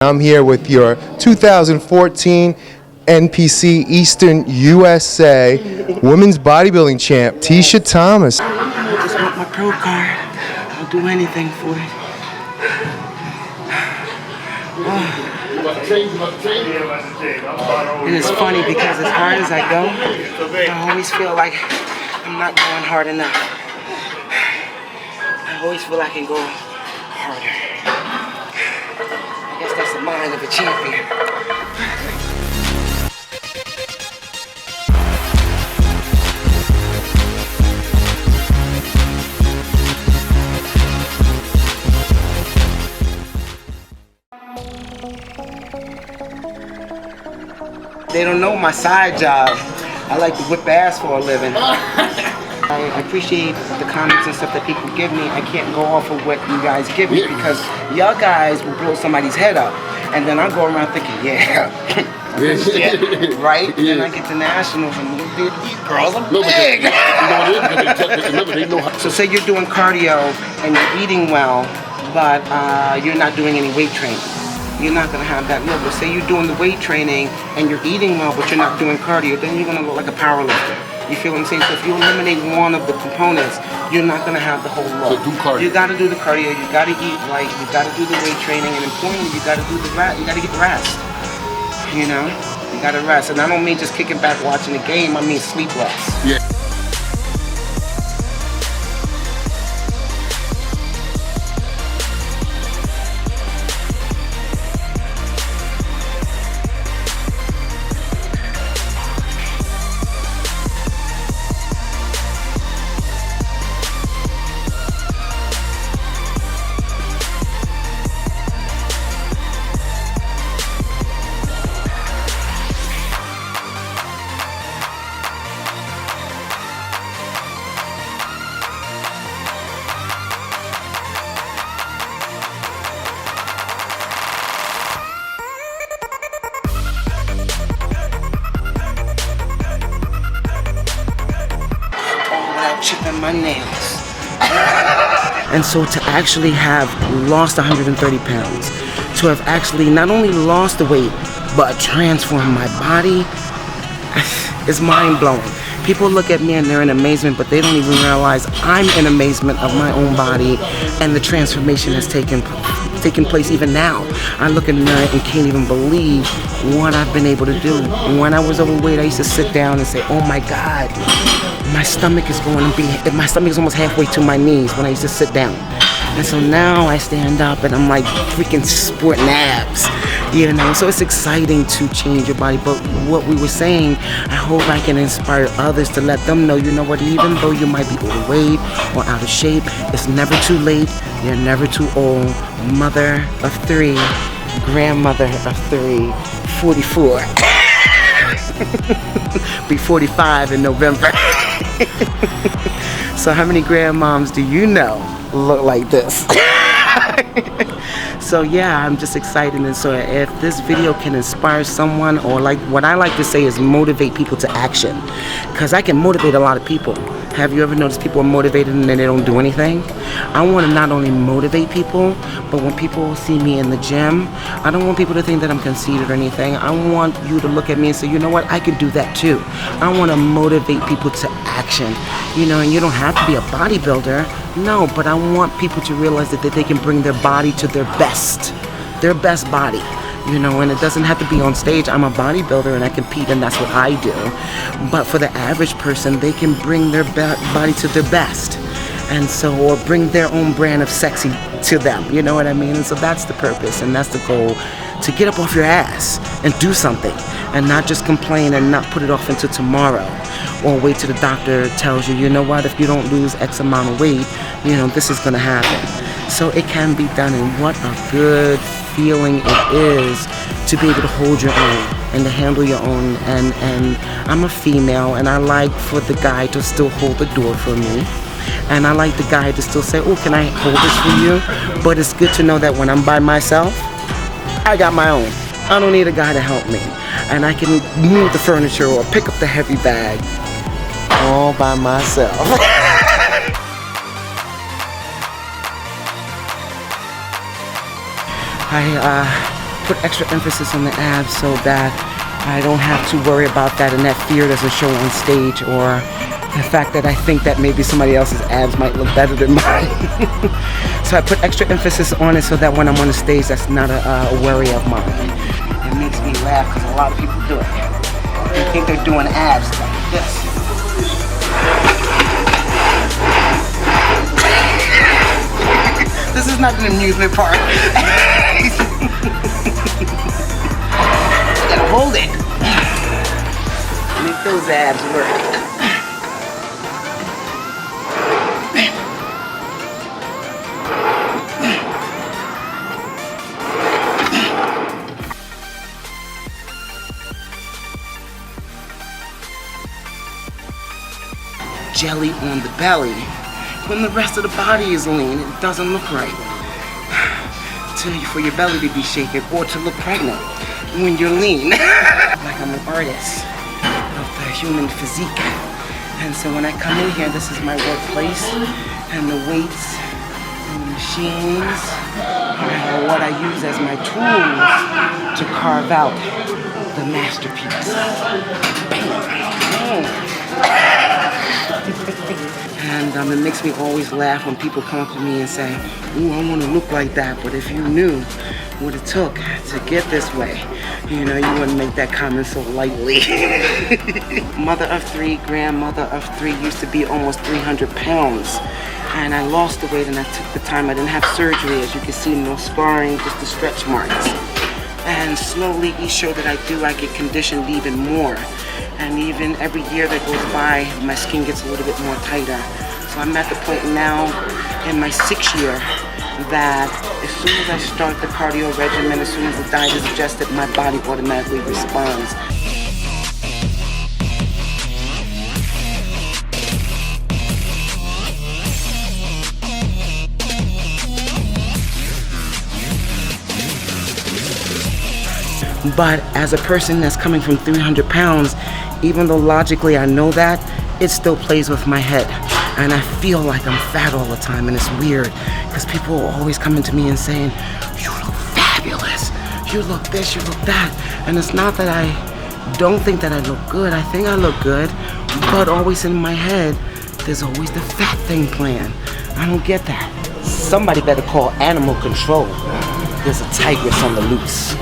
I'm here with your 2014 NPC Eastern USA Women's Bodybuilding Champ, Tischa Thomas. I just want my pro card. I'll do anything for it. And it's funny because as hard as I go, I always feel like I'm not going hard enough. I always feel I can go harder. I guess that's the mind of a champion. They don't know my side job. I like to whip ass for a living. I appreciate the comments and stuff that people give me. I can't go off of what you guys give me because y'all guys will blow somebody's head up. And then I go around thinking, yeah, right? And then I get to nationals and these girls are big. So say you're doing cardio and you're eating well, but you're not doing any weight training. You're not going to have that look. But say you're doing the weight training and you're eating well, but you're not doing cardio, then you're going to look like a power lifter. You feel what I'm saying? So if you eliminate one of the components, you're not going to have the whole look. So do cardio. You got to do the cardio. You got to eat right. You got to do the weight training, and importantly, you got to do the rest. You got to get rest. You know, you got to rest. And I don't mean just kicking back watching the game. I mean sleep rest. Yeah. Chipping my nails. And so to actually have lost 130 pounds, to have actually not only lost the weight, but transformed my body, is mind-blowing. People look at me and they're in amazement, but they don't even realize I'm in amazement of my own body and the transformation has taken place even now. I look in the mirror and can't even believe what I've been able to do. When I was overweight, I used to sit down and say, oh my God, my stomach is almost halfway to my knees when I used to sit down. And so now I stand up and I'm like freaking sporting abs, you know? So it's exciting to change your body. But what we were saying, I hope I can inspire others to let them know, you know what, even though you might be overweight or out of shape, it's never too late. You're never too old. Mother of 3, grandmother of 3, 44. Be 45 in November. So how many grandmoms do you know look like this? So yeah, I'm just excited, and so if this video can inspire someone, or like what I like to say is motivate people to action, because I can motivate a lot of people. Have you ever noticed people are motivated and then they don't do anything? I want to not only motivate people, but when people see me in the gym, I don't want people to think that I'm conceited or anything. I want you to look at me and say, you know what, I can do that too. I want to motivate people to action. You know, and you don't have to be a bodybuilder, no, but I want people to realize that they can bring their body to their best body. You know, and it doesn't have to be on stage. I'm a bodybuilder and I compete, and that's what I do. But for the average person, they can bring their body to their best. And so, or bring their own brand of sexy to them. You know what I mean? And so that's the purpose and that's the goal. To get up off your ass and do something. And not just complain and not put it off until tomorrow. Or wait till the doctor tells you, you know what, if you don't lose X amount of weight, you know, this is going to happen. So it can be done, and what a good feeling it is to be able to hold your own and to handle your own. And I'm a female, and I like for the guy to still hold the door for me. And I like the guy to still say, oh, can I hold this for you? But it's good to know that when I'm by myself, I got my own. I don't need a guy to help me. And I can move the furniture or pick up the heavy bag all by myself. I put extra emphasis on the abs so that I don't have to worry about that and that fear doesn't show on stage, or the fact that I think that maybe somebody else's abs might look better than mine. So I put extra emphasis on it so that when I'm on the stage, that's not a worry of mine. It makes me laugh because a lot of people do it. They think they're doing abs like this. This is not an amusement park. You gotta hold it. Make those abs work. Jelly on the belly. When the rest of the body is lean, it doesn't look right. For your belly to be shaken or to look pregnant when you're lean. Like I'm an artist of the human physique. And so when I come in here, this is my workplace, and the weights and the machines are what I use as my tools to carve out the masterpiece. Bam. And it makes me always laugh when people come up to me and say, ooh, I want to look like that, but if you knew what it took to get this way, you know, you wouldn't make that comment so lightly. Mother of three, grandmother of three, used to be almost 300 pounds. And I lost the weight and I took the time. I didn't have surgery, as you can see, no scarring, just the stretch marks. And slowly, each show that I do, I get conditioned even more. And even every year that goes by, my skin gets a little bit more tighter. So I'm at the point now in my 6th year that as soon as I start the cardio regimen, as soon as the diet is adjusted, my body automatically responds. But as a person that's coming from 300 pounds, even though logically I know that, it still plays with my head. And I feel like I'm fat all the time, and it's weird because people are always coming to me and saying, you look fabulous, you look this, you look that. And it's not that I don't think that I look good, I think I look good, but always in my head, there's always the fat thing playing. I don't get that. Somebody better call animal control. There's a tigress on the loose.